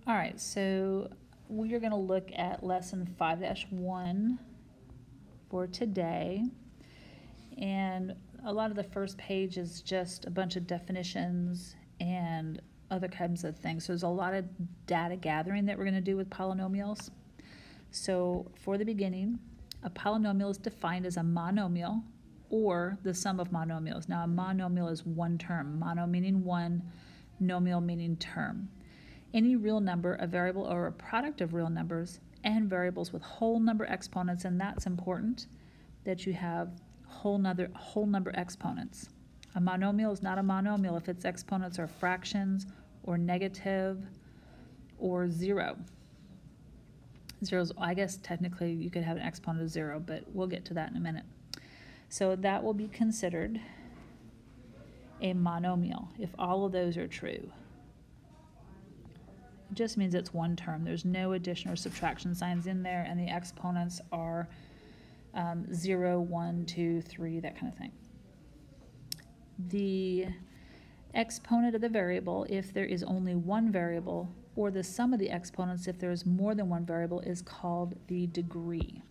All right, so we are going to look at lesson 5-1 for today. And a lot of the first page is just a bunch of definitions and other kinds of things. So there's a lot of data gathering that we're going to do with polynomials. So for the beginning, a polynomial is defined as a monomial or the sum of monomials. Now a monomial is one term, mono meaning one, nomial meaning term. Any real number, a variable, or a product of real numbers and variables with whole number exponents, and that's important that you have whole number exponents. A monomial is not a monomial if its exponents are fractions or negative or zero. Zeros, I guess technically you could have an exponent of 0, but we'll get to that in a minute. So that will be considered a monomial if all of those are true. It just means it's one term. There's no addition or subtraction signs in there, and the exponents are 0, 1, 2, 3, that kind of thing. The exponent of the variable, if there is only one variable, or the sum of the exponents if there is more than one variable, is called the degree.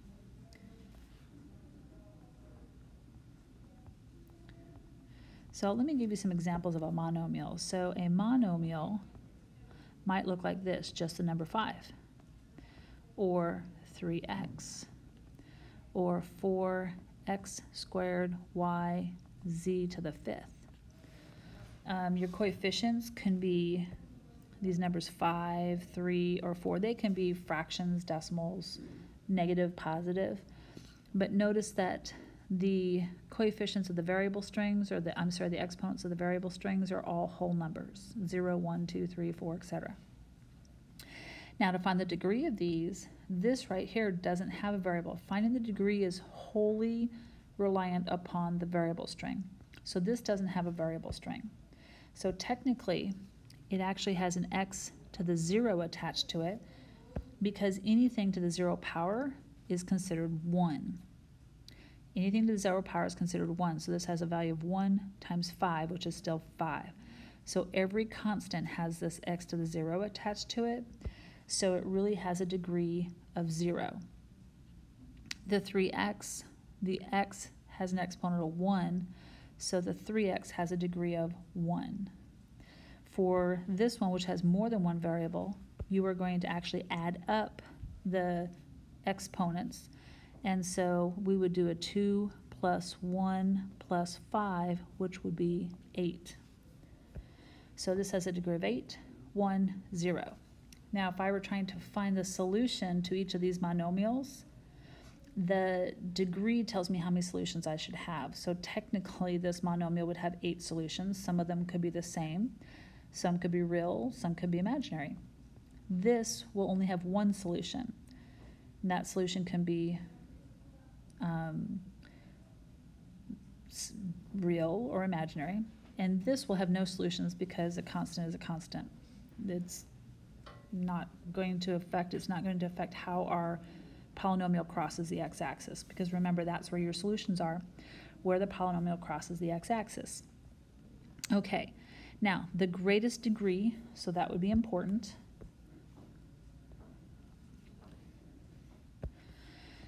So let me give you some examples of a monomial. So a monomial might look like this, just the number 5, or 3x, or 4x squared y z to the 5th. Your coefficients can be these numbers 5, 3, or 4. They can be fractions, decimals, negative, positive. But notice that the coefficients of the variable strings, or the exponents of the variable strings are all whole numbers, 0, 1, 2, 3, 4, etc. Now to find the degree of these, this right here doesn't have a variable. Finding the degree is wholly reliant upon the variable string. So this doesn't have a variable string. So technically, it actually has an x to the 0 attached to it, because anything to the 0 power is considered 1. Anything to the 0 power is considered 1, so this has a value of 1 times 5, which is still 5. So every constant has this x to the 0 attached to it, so it really has a degree of 0. The 3x, the x has an exponent of 1, so the 3x has a degree of 1. For this one, which has more than one variable, you are going to actually add up the exponents. And so we would do a 2 plus 1 plus 5, which would be 8. So this has a degree of 8, 1, 0. Now if I were trying to find the solution to each of these monomials, the degree tells me how many solutions I should have. So technically this monomial would have 8 solutions. Some of them could be the same. Some could be real, some could be imaginary. This will only have one solution, and that solution can be real or imaginary, and this will have no solutions because a constant is a constant. It's not going to affect how our polynomial crosses the x-axis, because remember, that's where your solutions are, where the polynomial crosses the x-axis. Okay. Now, the greatest degree, so that would be important.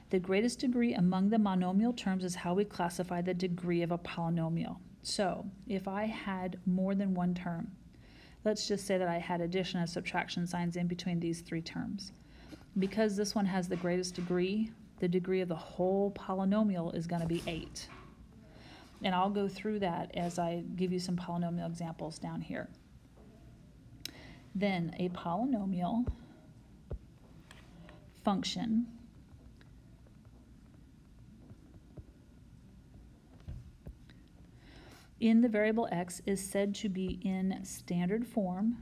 The greatest degree among the monomial terms is how we classify the degree of a polynomial. So, if I had more than one term, let's just say that I had addition and subtraction signs in between these 3 terms. Because this one has the greatest degree, the degree of the whole polynomial is going to be 8. And I'll go through that as I give you some polynomial examples down here. Then a polynomial function in the variable x is said to be in standard form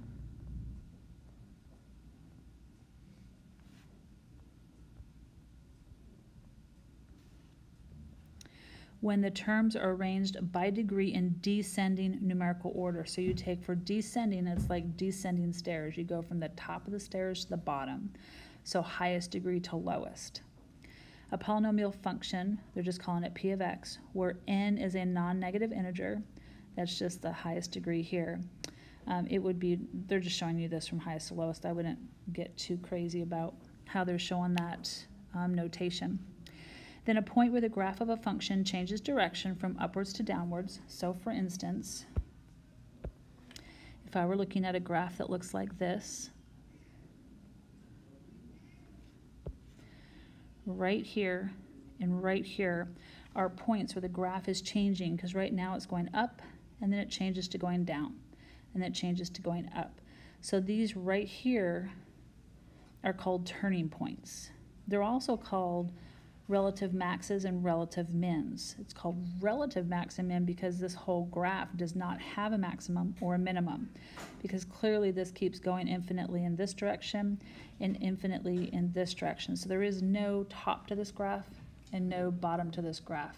when the terms are arranged by degree in descending numerical order. So you take, for descending, it's like descending stairs. You go from the top of the stairs to the bottom. So highest degree to lowest. A polynomial function, they're just calling it p of x, where n is a non-negative integer. That's just the highest degree here. it would be, they're just showing you this from highest to lowest. I wouldn't get too crazy about how they're showing that notation. Then a point where the graph of a function changes direction from upwards to downwards. So for instance, if I were looking at a graph that looks like this, right here and right here are points where the graph is changing, because right now it's going up and then it changes to going down and then it changes to going up. So these right here are called turning points. They're also called relative maxes and relative mins. It's called relative max and min because this whole graph does not have a maximum or a minimum, because clearly this keeps going infinitely in this direction and infinitely in this direction. So there is no top to this graph and no bottom to this graph.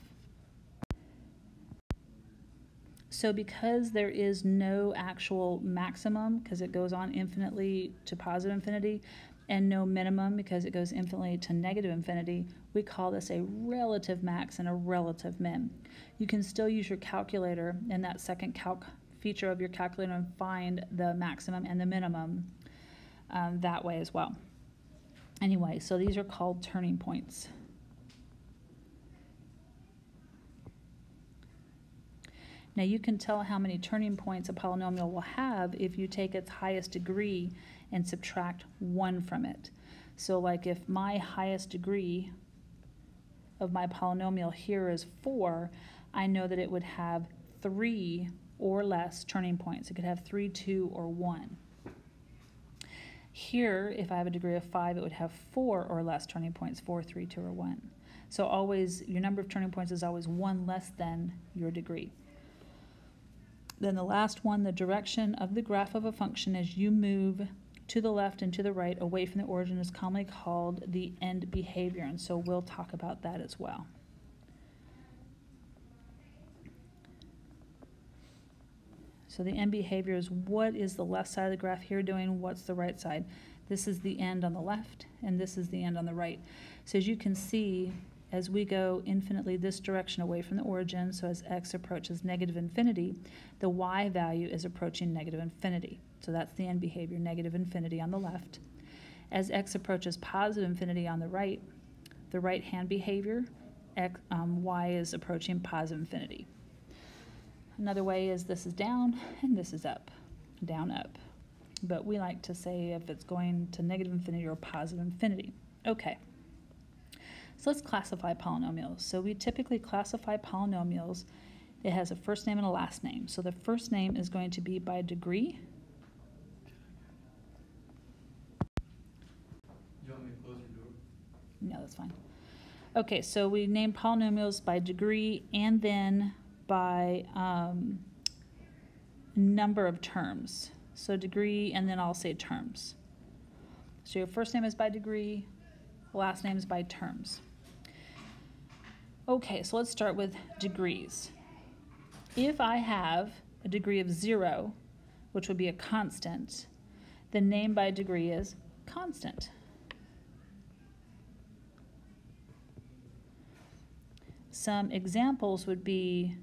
So because there is no actual maximum, because it goes on infinitely to positive infinity, and no minimum because it goes infinitely to negative infinity, we call this a relative max and a relative min. You can still use your calculator in that second calc feature of your calculator and find the maximum and the minimum that way as well. Anyway, so these are called turning points. Now you can tell how many turning points a polynomial will have if you take its highest degree and subtract 1 from it. So like if my highest degree of my polynomial here is 4, I know that it would have 3 or less turning points. It could have 3, 2, or 1. Here, if I have a degree of 5, it would have 4 or less turning points, 4, 3, 2, or 1. So always, your number of turning points is always 1 less than your degree. Then the last one, the direction of the graph of a function as you move to the left and to the right away from the origin is commonly called the end behavior, and so we'll talk about that as well. So the end behavior is what is the left side of the graph here doing, what's the right side. This is the end on the left and this is the end on the right. So as you can see, as we go infinitely this direction away from the origin, so as x approaches negative infinity, the y value is approaching negative infinity. So that's the end behavior, negative infinity on the left. As x approaches positive infinity on the right-hand behavior, y is approaching positive infinity. Another way is this is down and this is up, down, up. But we like to say if it's going to negative infinity or positive infinity. Okay. So let's classify polynomials. So we typically classify polynomials. It has a first name and a last name. So the first name is going to be by degree. You want me to close your door? No, that's fine. Okay, so we name polynomials by degree and then by number of terms. So degree and then I'll say terms. So your first name is by degree, last name is by terms. Okay, so let's start with degrees. If I have a degree of 0, which would be a constant, the name by degree is constant. Some examples would be,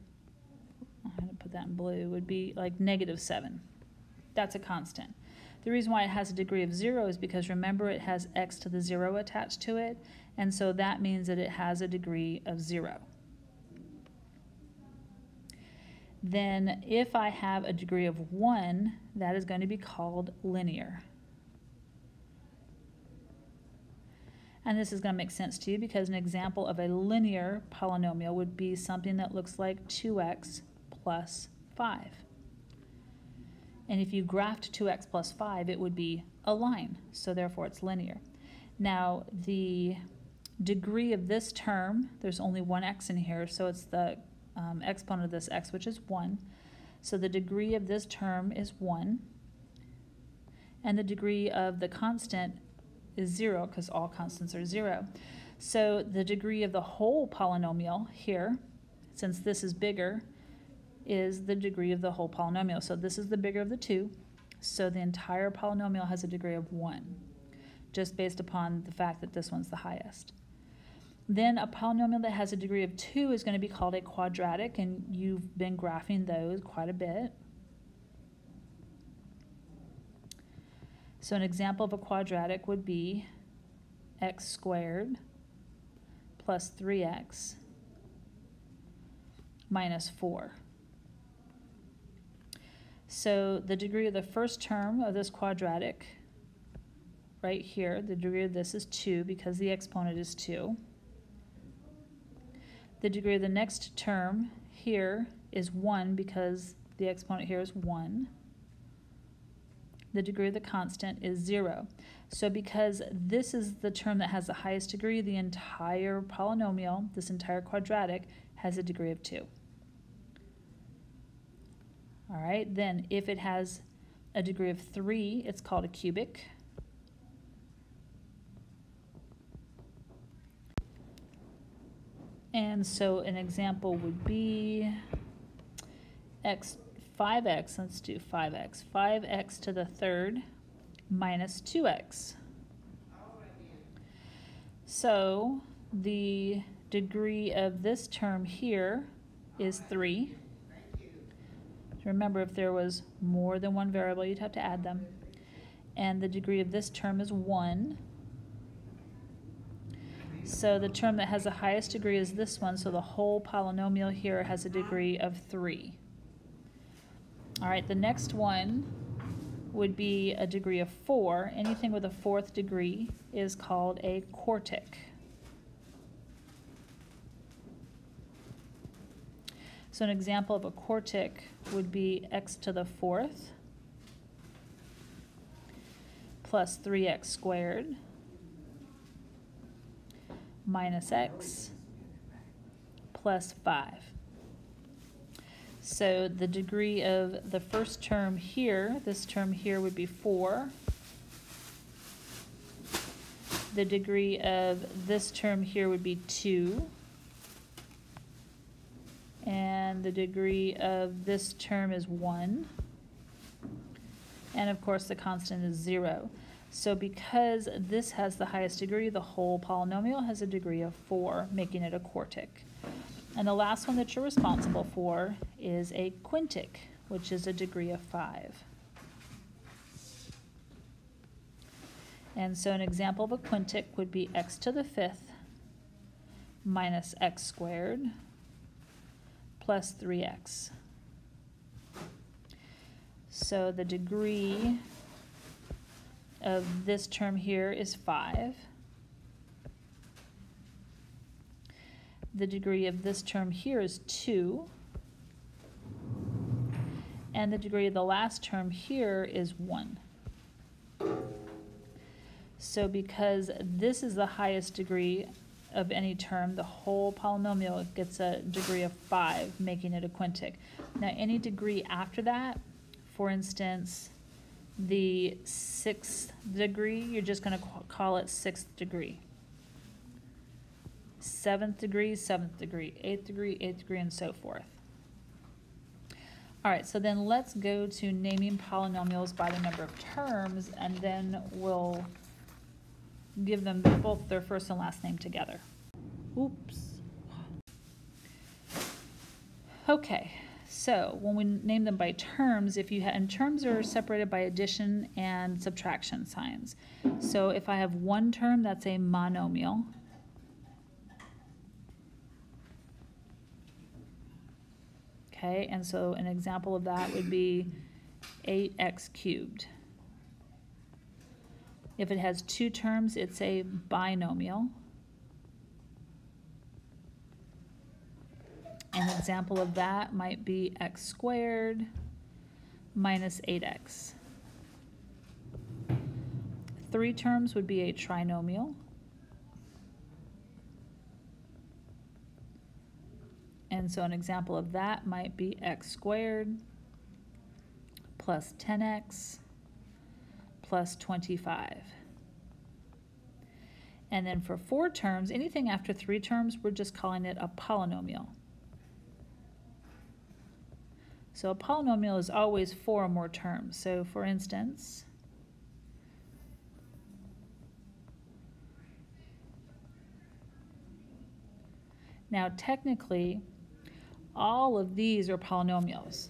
I'm going to put that in blue, would be like -7. That's a constant. The reason why it has a degree of 0 is because remember it has x to the 0 attached to it, and so that means that it has a degree of 0. Then if I have a degree of 1, that is going to be called linear. And this is going to make sense to you because an example of a linear polynomial would be something that looks like 2x plus 5. And if you graphed 2x plus 5, it would be a line, so therefore it's linear. Now, the degree of this term, there's only one x in here, so it's the exponent of this x, which is 1. So the degree of this term is 1. And the degree of the constant is 0, because all constants are 0. So the degree of the whole polynomial here, since this is bigger, is the degree of the whole polynomial. So this is the bigger of the two, so the entire polynomial has a degree of 1, just based upon the fact that this one's the highest. Then a polynomial that has a degree of 2 is going to be called a quadratic, and you've been graphing those quite a bit. So an example of a quadratic would be x squared plus 3x minus 4. So the degree of the first term of this quadratic, right here, the degree of this is 2 because the exponent is 2. The degree of the next term here is 1 because the exponent here is 1. The degree of the constant is 0. So because this is the term that has the highest degree, the entire polynomial, this entire quadratic, has a degree of 2. All right, then if it has a degree of 3, it's called a cubic. And so an example would be 5x, let's do 5x. 5x to the third minus 2x. So the degree of this term here is 3. Remember, if there was more than one variable, you'd have to add them. And the degree of this term is 1. So the term that has the highest degree is this one, so the whole polynomial here has a degree of 3. All right, the next one would be a degree of 4. Anything with a 4th degree is called a quartic. So an example of a quartic would be x to the 4th plus 3x squared minus x plus 5. So the degree of the first term here, this term here would be 4. The degree of this term here would be 2. And the degree of this term is 1. And of course the constant is 0. So because this has the highest degree, the whole polynomial has a degree of 4, making it a quartic. And the last one that you're responsible for is a quintic, which is a degree of 5. And so an example of a quintic would be x to the 5th minus x squared plus 3x. So the degree of this term here is 5. The degree of this term here is 2. And the degree of the last term here is 1. So because this is the highest degree of any term, the whole polynomial gets a degree of 5, making it a quintic. Now any degree after that, for instance, the 6th degree, you're just going to call it 6th degree. 7th degree, 7th degree, 8th degree, 8th degree, and so forth. All right, so then let's go to naming polynomials by the number of terms, and then we'll give them both their first and last name together. Oops. Okay, so when we name them by terms, and terms are separated by addition and subtraction signs. So if I have one term, that's a monomial. Okay, and so an example of that would be 8x cubed. If it has two terms, it's a binomial. An example of that might be x squared minus 8x. 3 terms would be a trinomial. And so an example of that might be x squared plus 10x plus 25. And then for 4 terms, anything after 3 terms, we're just calling it a polynomial. So a polynomial is always 4 or more terms. So for instance, now technically, all of these are polynomials.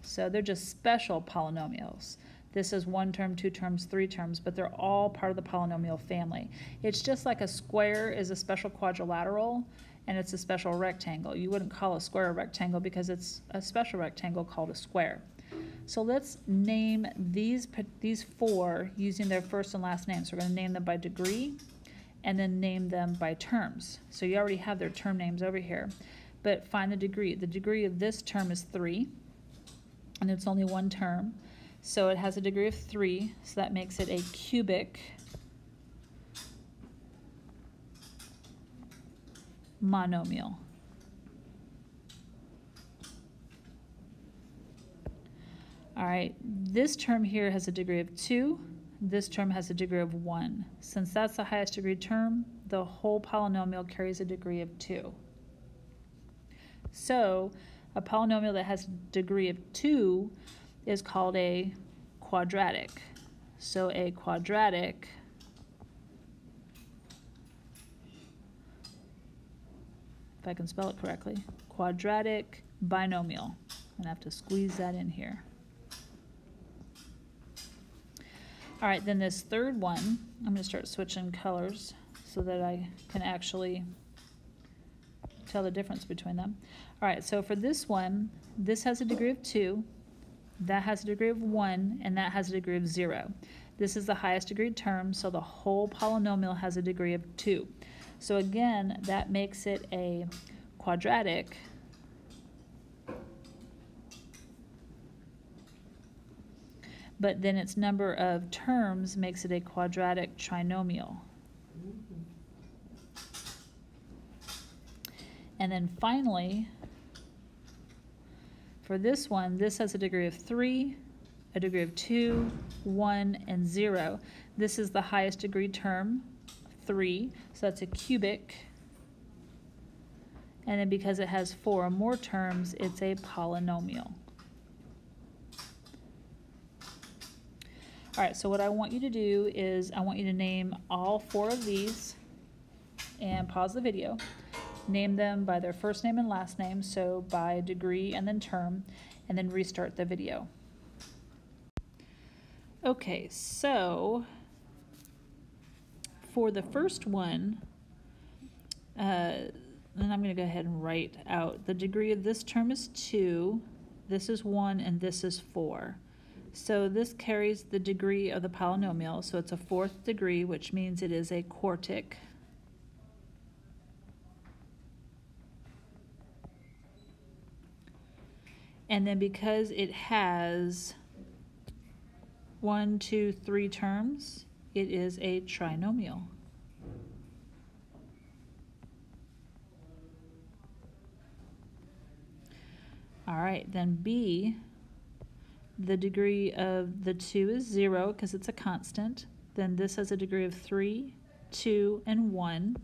So they're just special polynomials. This is one term, two terms, three terms, but they're all part of the polynomial family. It's just like a square is a special quadrilateral and it's a special rectangle. You wouldn't call a square a rectangle because it's a special rectangle called a square. So let's name these four using their first and last names. We're going to name them by degree and then name them by terms. So you already have their term names over here, but find the degree. The degree of this term is 3, and it's only one term. So it has a degree of 3, so that makes it a cubic monomial. All right, this term here has a degree of 2. This term has a degree of 1. Since that's the highest degree term, the whole polynomial carries a degree of 2. So a polynomial that has a degree of 2 is called a quadratic. So a quadratic if I can spell it correctly, quadratic binomial. I'm gonna have to squeeze that in here. All right, then this third one, I'm going to start switching colors so that I can actually tell the difference between them. All right, so for this one, this has a degree of 2, that has a degree of 1, and that has a degree of 0. This is the highest degree term, so the whole polynomial has a degree of 2. So again, that makes it a quadratic but then its number of terms makes it a quadratic trinomial. And then finally, for this one, this has a degree of 3, a degree of 2, 1, and 0. This is the highest degree term, 3, so that's a cubic. And then because it has 4 or more terms, it's a polynomial. All right, so what I want you to do is I want you to name all 4 of these and pause the video. Name them by their first name and last name, so by degree and then term, and then restart the video. Okay, so for the first one, then I'm going to go ahead and write out the degree of this term is 2, this is 1, and this is 4. So this carries the degree of the polynomial, so it's a 4th degree, which means it is a quartic. And then because it has 1, 2, 3 terms, it is a trinomial. All right, then B, the degree of the 2 is 0 because it's a constant. Then this has a degree of 3, 2, and 1.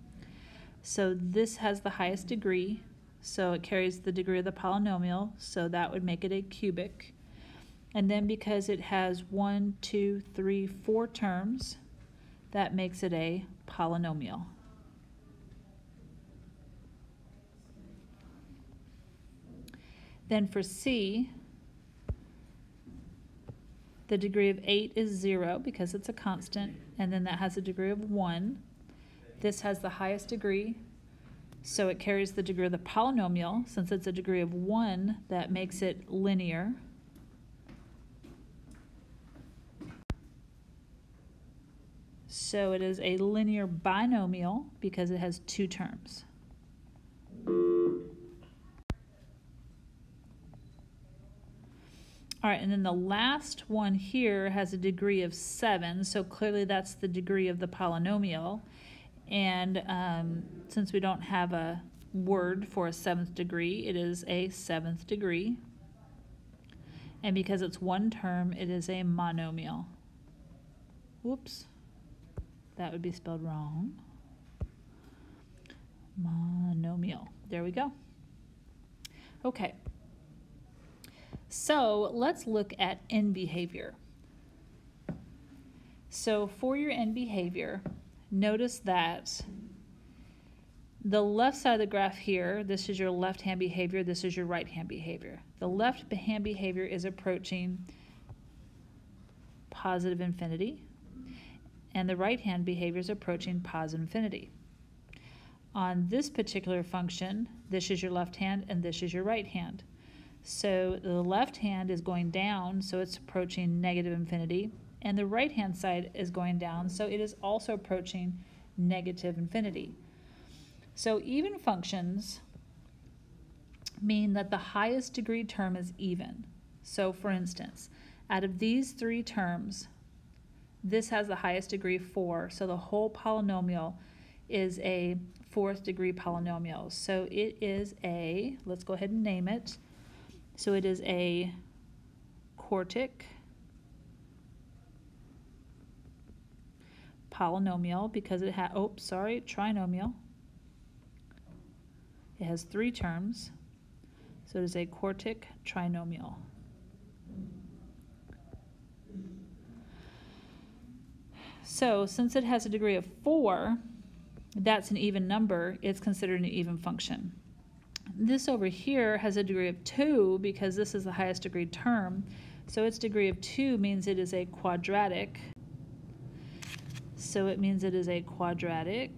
So this has the highest degree, so it carries the degree of the polynomial, so that would make it a cubic. And then because it has 1, 2, 3, 4 terms, that makes it a polynomial. Then for C, the degree of 8 is 0 because it's a constant, and then that has a degree of 1. This has the highest degree, so it carries the degree of the polynomial. Since it's a degree of 1, that makes it linear. So it is a linear binomial because it has 2 terms. All right, and then the last one here has a degree of 7, so clearly that's the degree of the polynomial. And since we don't have a word for a 7th degree, it is a 7th degree. And because it's 1 term, it is a monomial. Whoops, that would be spelled wrong. Monomial, there we go. Okay. So let's look at end behavior. So for your end behavior, notice that the left side of the graph here, this is your left-hand behavior, this is your right-hand behavior. The left-hand behavior is approaching positive infinity, and the right-hand behavior is approaching positive infinity. On this particular function, this is your left hand and this is your right hand. So the left hand is going down, so it's approaching negative infinity, and the right-hand side is going down, so it is also approaching negative infinity. So even functions mean that the highest degree term is even. So for instance, out of these three terms, this has the highest degree 4, so the whole polynomial is a 4th degree polynomial. So it is a, let's go ahead and name it. So it is a quartic polynomial because it has, trinomial. It has 3 terms, so it is a quartic trinomial. So since it has a degree of 4, that's an even number, it's considered an even function. This over here has a degree of 2 because this is the highest degree term, so its degree of 2 means it is a quadratic. So it means it is a quadratic,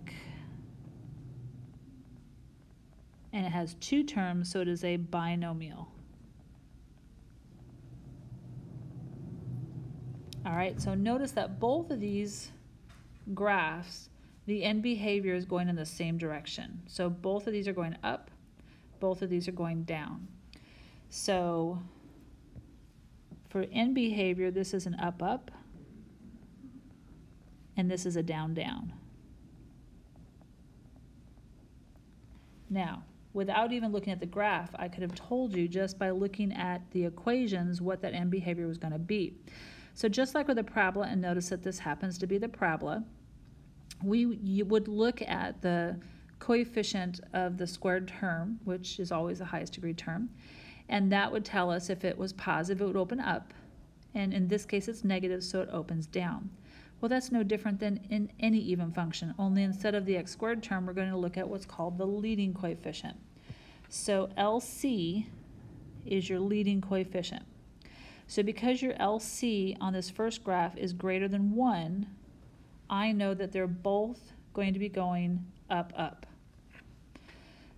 and it has 2 terms, so it is a binomial. All right, so notice that both of these graphs, the end behavior is going in the same direction. So both of these are going up, both of these are going down. So for end behavior, this is an up-up, and this is a down-down. Now, without even looking at the graph, I could have told you just by looking at the equations what that end behavior was going to be. So just like with the parabola, and notice that this happens to be the parabola, you would look at the coefficient of the squared term, which is always the highest degree term, and that would tell us if it was positive, it would open up, and in this case it's negative, so it opens down. Well, that's no different than in any even function, only instead of the x squared term, we're going to look at what's called the leading coefficient. So LC is your leading coefficient. So because your LC on this first graph is greater than 1, I know that they're both going to be going up, up.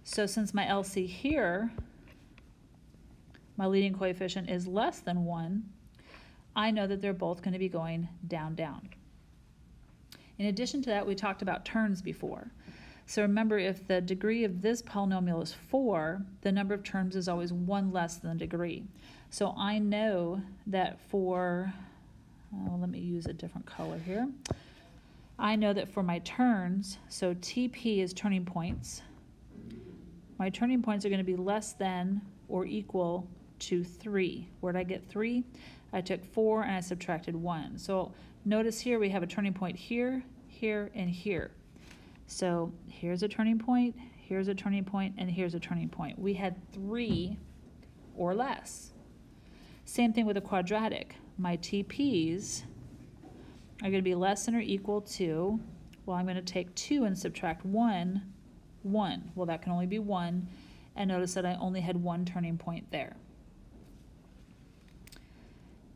So since my LC here, my leading coefficient is less than 1, I know that they're both going to be going down, down. In addition to that, we talked about terms before. So remember, if the degree of this polynomial is 4, the number of terms is always 1 less than the degree. So I know that for, let me use a different color here. I know that for my turns, so TP is turning points, my turning points are going to be less than or equal to 3. Where did I get 3? I took 4 and I subtracted 1. So notice here we have a turning point here, here, and here. So here's a turning point, here's a turning point, and here's a turning point. We had 3 or less. Same thing with a quadratic. My TPs are going to be less than or equal to, well, I'm going to take 2 and subtract 1, 1. Well, that can only be 1, and notice that I only had 1 turning point there.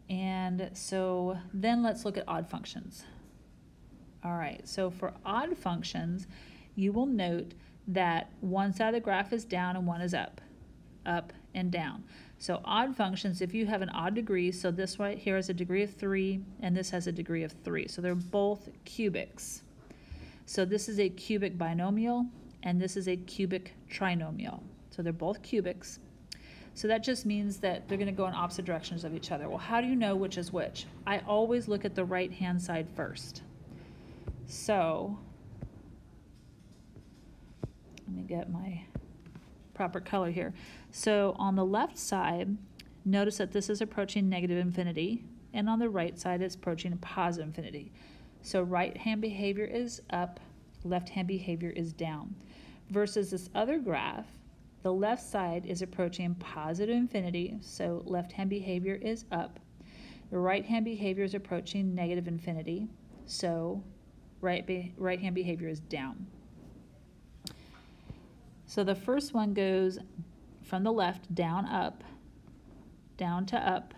And so then let's look at odd functions. All right, so for odd functions, you will note that one side of the graph is down and one is up, up and down. So odd functions, if you have an odd degree, so this right here is a degree of 3 and this has a degree of 3. So they're both cubics. So this is a cubic binomial and this is a cubic trinomial. So they're both cubics. So that just means that they're going to go in opposite directions of each other. Well, how do you know which is which? I always look at the right-hand side first. So let me get my proper color here. So on the left side, notice that this is approaching negative infinity, and on the right side it's approaching positive infinity. So right-hand behavior is up, left-hand behavior is down. Versus this other graph, the left side is approaching positive infinity, so left-hand behavior is up. The right-hand behavior is approaching negative infinity, so right-hand behavior is down. So the first one goes from the left down to up,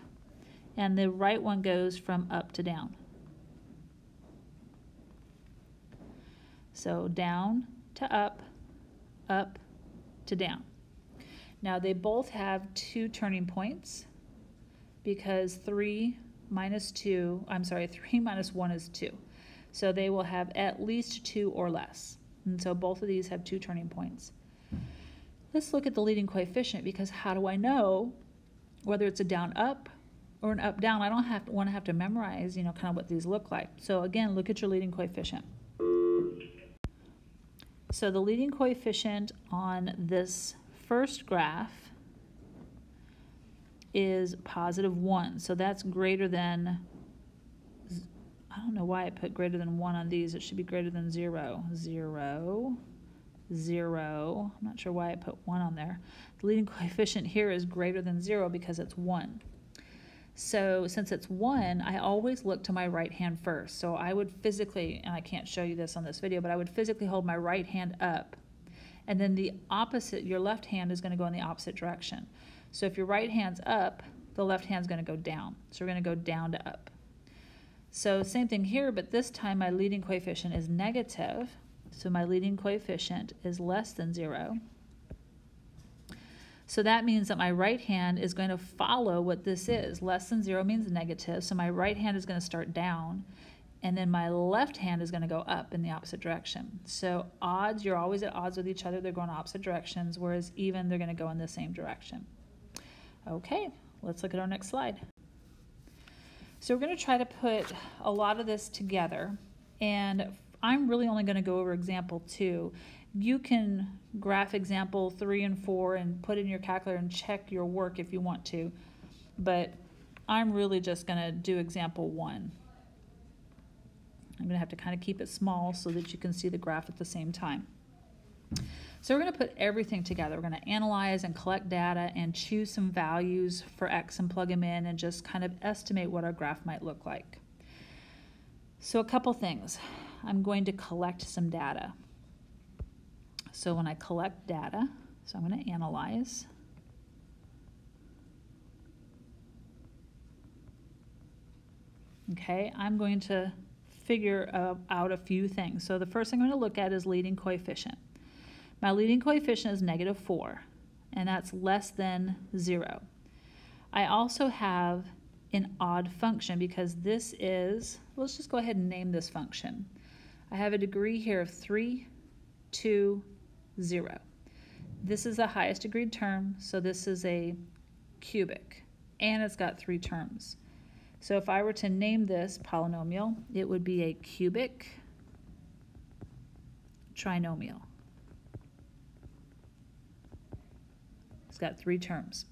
and the right one goes from up to down. So down to up, up to down. Now they both have 2 turning points because 3 minus 1 is 2. So they will have at least 2 or less. And so both of these have 2 turning points. Let's look at the leading coefficient, because how do I know whether it's a down up or an up down? I don't have to memorize, kind of what these look like. So again, look at your leading coefficient. So the leading coefficient on this first graph is +1. So that's greater than, I don't know why I put greater than 1 on these. It should be greater than 0. 0, 0. I'm not sure why I put 1 on there. The leading coefficient here is greater than 0 because it's 1. So since it's 1, I always look to my right hand first. So I would physically, and I can't show you this on this video, but I would physically hold my right hand up, and then the opposite, your left hand is going to go in the opposite direction. So if your right hand's up, the left hand's going to go down. So we're going to go down to up. So same thing here, but this time my leading coefficient is negative. So my leading coefficient is less than 0. So that means that my right hand is going to follow what this is. Less than 0 means negative, so my right hand is going to start down, and then my left hand is going to go up in the opposite direction. So odds, you're always at odds with each other. They're going opposite directions, whereas even, they're going to go in the same direction. Okay, let's look at our next slide. So we're going to try to put a lot of this together, and I'm really only going to go over example 2. You can graph example 3 and 4 and put it in your calculator and check your work if you want to, but I'm really just going to do example 1. I'm going to have to kind of keep it small so that you can see the graph at the same time. So we're going to put everything together. We're going to analyze and collect data and choose some values for x and plug them in and just kind of estimate what our graph might look like. So a couple things. I'm going to collect some data. So when I collect data, so I'm going to analyze. Okay, I'm going to figure out a few things. So the first thing I'm going to look at is leading coefficient. My leading coefficient is -4, and that's less than 0. I also have an odd function because this is, let's just go ahead and name this function. I have a degree here of 3, 2, 0. This is the highest degree term, so this is a cubic, and it's got 3 terms. So if I were to name this polynomial, it would be a cubic trinomial. It's got 3 terms.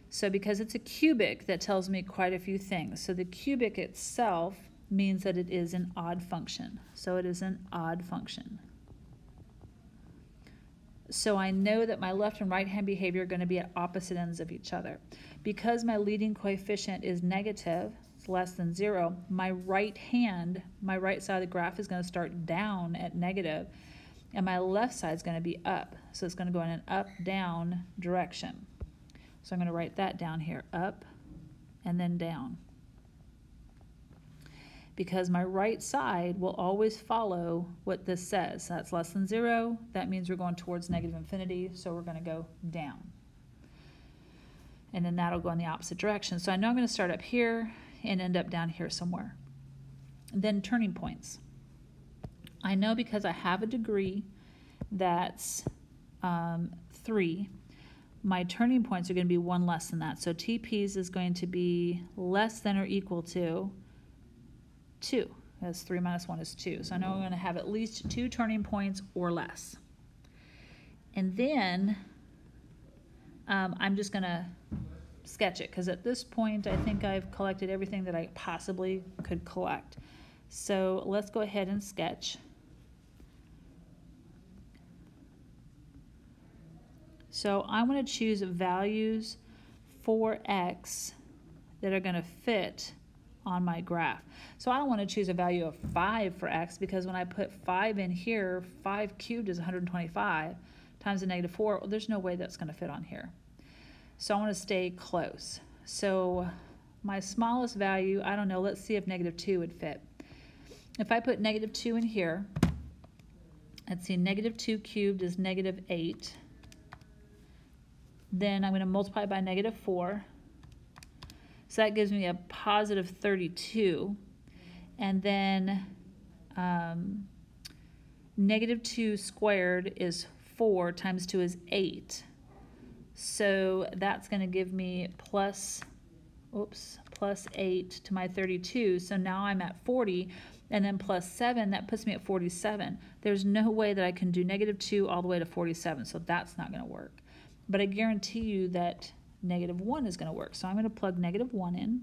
So because it's a cubic, that tells me quite a few things. So the cubic itself means that it is an odd function. So it is an odd function. So I know that my left and right hand behavior are going to be at opposite ends of each other. Because my leading coefficient is negative, it's less than 0, my right hand, my right side of the graph is going to start down at negative, and my left side is going to be up. So it's going to go in an up-down direction. So I'm going to write that down here, up and then down. Because my right side will always follow what this says. That's less than 0. That means we're going towards negative infinity, so we're going to go down. And then that'll go in the opposite direction. So I know I'm going to start up here and end up down here somewhere. And then turning points. I know because I have a degree that's 3, my turning points are going to be 1 less than that. So TP's is going to be less than or equal to 2, as 3 minus 1 is 2. So I know I'm going to have at least 2 turning points or less. And then I'm just going to sketch it, because at this point I think I've collected everything that I possibly could collect. So let's go ahead and sketch. So I want to choose values for x that are going to fit on my graph. So I don't want to choose a value of 5 for x, because when I put 5 in here, 5 cubed is 125 times a -4. Well, there's no way that's going to fit on here. So I want to stay close. So my smallest value, I don't know, let's see if negative 2 would fit. If I put negative 2 in here, let's see, negative 2 cubed is negative 8. Then I'm going to multiply by negative 4. So that gives me a positive 32. And then negative 2 squared is 4 times 2 is 8. So that's going to give me plus 8 to my 32. So now I'm at 40. And then plus 7, that puts me at 47. There's no way that I can do negative 2 all the way to 47, so that's not going to work. But I guarantee you that negative 1 is going to work. So I'm going to plug negative 1 in.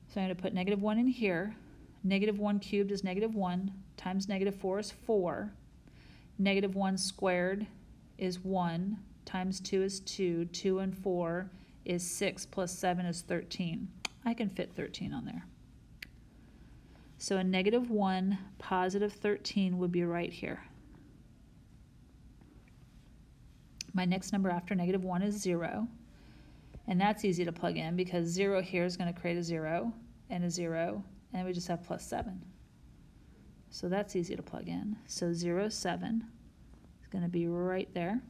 So I'm going to put negative 1 in here. Negative 1 cubed is negative 1 times negative 4 is 4. Negative 1 squared is 1 times 2 is 2. 2 and 4 is 6 plus 7 is 13. I can fit 13 on there. So a negative 1, positive 13 would be right here. My next number after negative 1 is 0. And that's easy to plug in because 0 here is going to create a 0 and a 0. And we just have plus 7. So that's easy to plug in. So 0, 7 is going to be right there.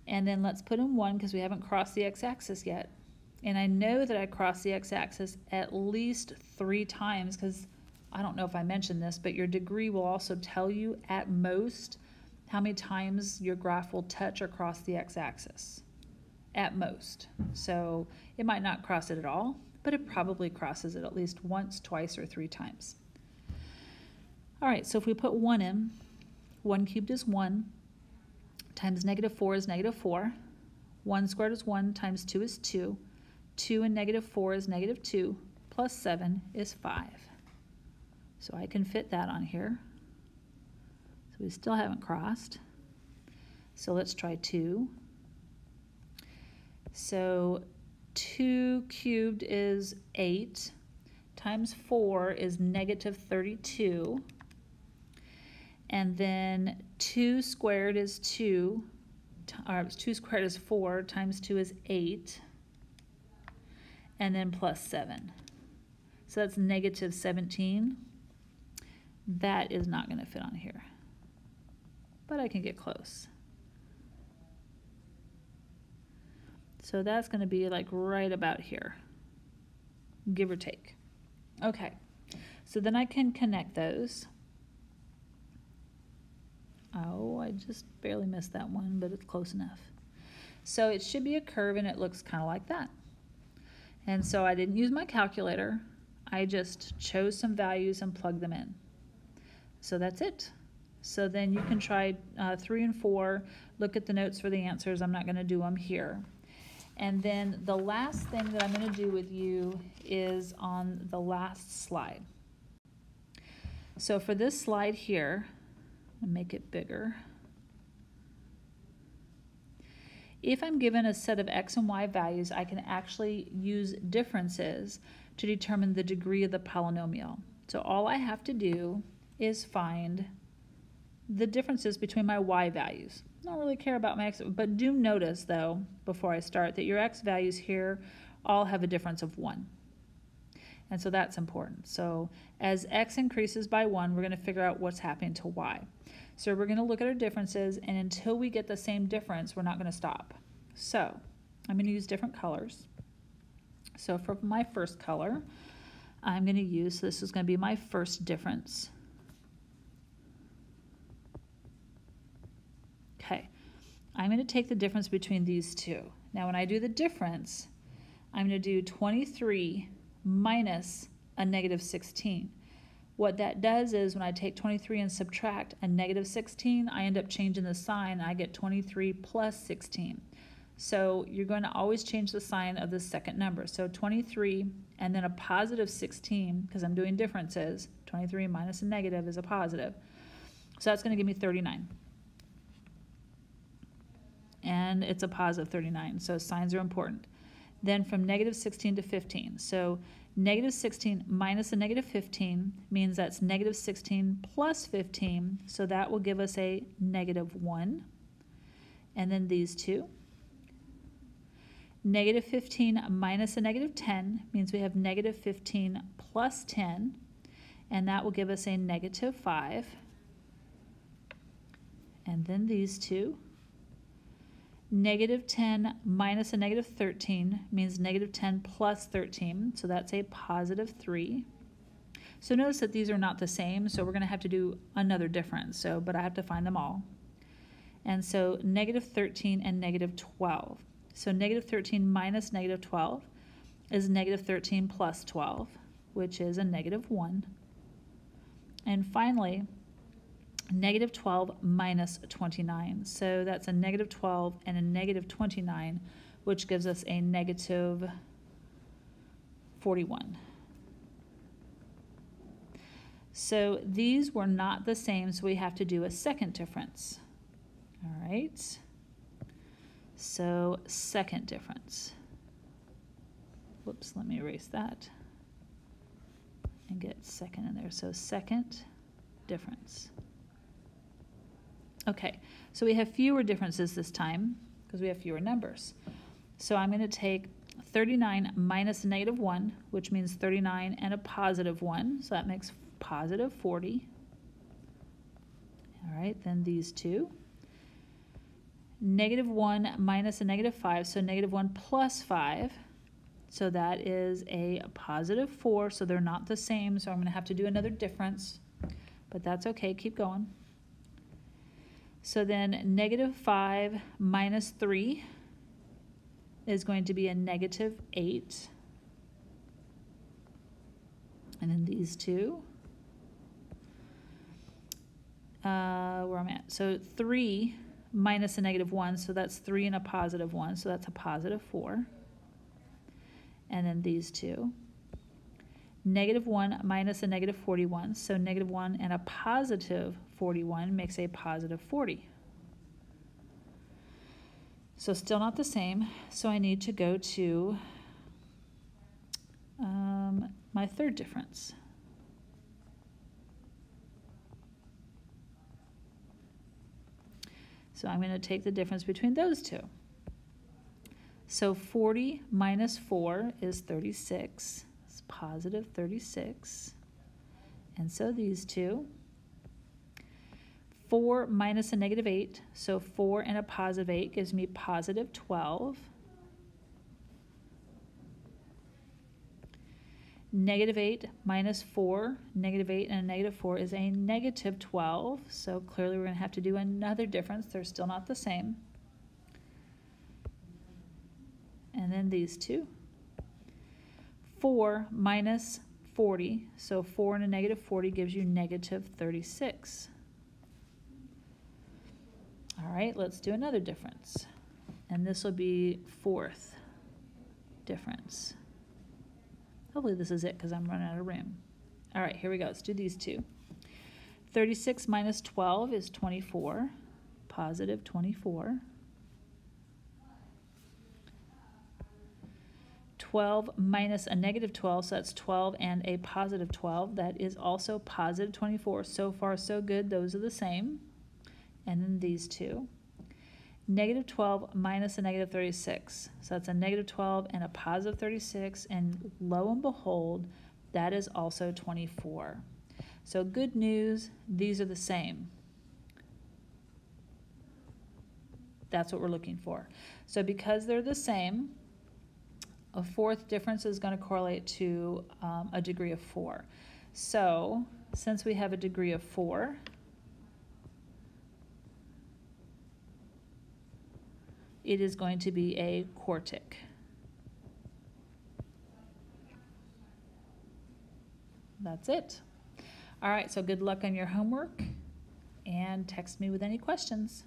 And then let's put in 1 because we haven't crossed the x-axis yet. And I know that I crossed the x-axis at least 3 times because I don't know if I mentioned this, but your degree will also tell you at most how many times your graph will touch or cross the x-axis. At most. So it might not cross it at all, but it probably crosses it at least once, twice, or 3 times. All right, so if we put 1 in, 1 cubed is 1, times negative 4 is negative 4. 1 squared is 1 times 2 is 2. 2 and negative 4 is negative 2, plus 7 is 5. So I can fit that on here. So we still haven't crossed. So let's try 2. So 2 cubed is 8, times 4 is negative 32. And then 2 squared is 2, or 2 squared is 4, times 2 is 8. And then plus 7. So that's negative 17. That is not going to fit on here. But I can get close. So that's going to be like right about here, give or take. Okay, so then I can connect those. Oh, I just barely missed that one, but it's close enough. So it should be a curve and it looks kind of like that. And so I didn't use my calculator. I just chose some values and plugged them in. So that's it. So then you can try 3 and 4. Look at the notes for the answers. I'm not going to do them here. And then the last thing that I'm going to do with you is on the last slide. So for this slide here, I'll make it bigger. If I'm given a set of x and y values, I can actually use differences to determine the degree of the polynomial. So all I have to do is find the differences between my y values. I don't really care about my x, but do notice though, before I start, that your x values here all have a difference of 1. And so that's important. So as x increases by 1, we're going to figure out what's happening to y. So we're going to look at our differences, and until we get the same difference, we're not going to stop. So I'm going to use different colors. So for my first color, I'm going to use, this is going to be my first difference. Okay, I'm going to take the difference between these two. Now when I do the difference, I'm going to do 23 minus a negative 16. What that does is when I take 23 and subtract a negative 16, I end up changing the sign. I get 23 plus 16. So you're going to always change the sign of the second number. So 23 and then a positive 16, because I'm doing differences. 23 minus a negative is a positive. So that's going to give me 39. And it's a positive 39, so signs are important. Then from negative 16 to 15. So negative 16 minus a negative 15 means that's negative 16 plus 15, so that will give us a negative 1. And then these two. Negative 15 minus a negative 10 means we have negative 15 plus 10, and that will give us a negative 5. And then these two. Negative 10 minus a negative 13 means negative 10 plus 13, so that's a positive 3. So notice that these are not the same, so we're going to have to do another difference, but I have to find them all. And so negative 13 and negative 12. So negative 13 minus negative 12 is negative 13 plus 12, which is a negative 1. And finally, negative 12 minus 29. So that's a negative 12 and a negative 29, which gives us a negative 41. So these were not the same, so we have to do a second difference. All right. So second difference. Whoops, let me erase that and get second in there. So second difference. Okay, so we have fewer differences this time because we have fewer numbers. So I'm going to take 39 minus a negative 1, which means 39 and a positive 1. So that makes positive 40. All right, then these two. Negative 1 minus a negative 5, so negative 1 plus 5. So that is a positive 4, so they're not the same, so I'm going to have to do another difference, but that's okay, keep going. So then negative 5 minus 3 is going to be a negative 8. And then these two. Where I'm at. So 3 minus a negative 1, so that's 3 and a positive 1, so that's a positive 4. And then these two. Negative 1 minus a negative 41, so negative 1 and a positive 41 makes a positive 40. So still not the same, so I need to go to my third difference. So I'm going to take the difference between those two. So 40 minus 4 is 36. It's positive 36. And so these two. 4 minus a negative 8. So 4 and a positive 8 gives me positive 12. Negative 8 minus 4, negative 8 and a negative 4 is a negative 12. So clearly we're going to have to do another difference. They're still not the same. And then these two. 4 minus 40, so 4 and a negative 40 gives you negative 36. All right, let's do another difference. And this will be fourth difference. Hopefully this is it because I'm running out of room. All right, here we go. Let's do these two. 36 minus 12 is 24, positive 24. 12 minus a negative 12, so that's 12 and a positive 12. That is also positive 24. So far, so good. Those are the same. And then these two. Negative 12 minus a negative 36. So that's a negative 12 and a positive 36. And lo and behold, that is also 24. So good news, these are the same. That's what we're looking for. So because they're the same, a fourth difference is going to correlate to a degree of 4. So since we have a degree of 4, it is going to be a quartic. That's it. All right, so good luck on your homework, and text me with any questions.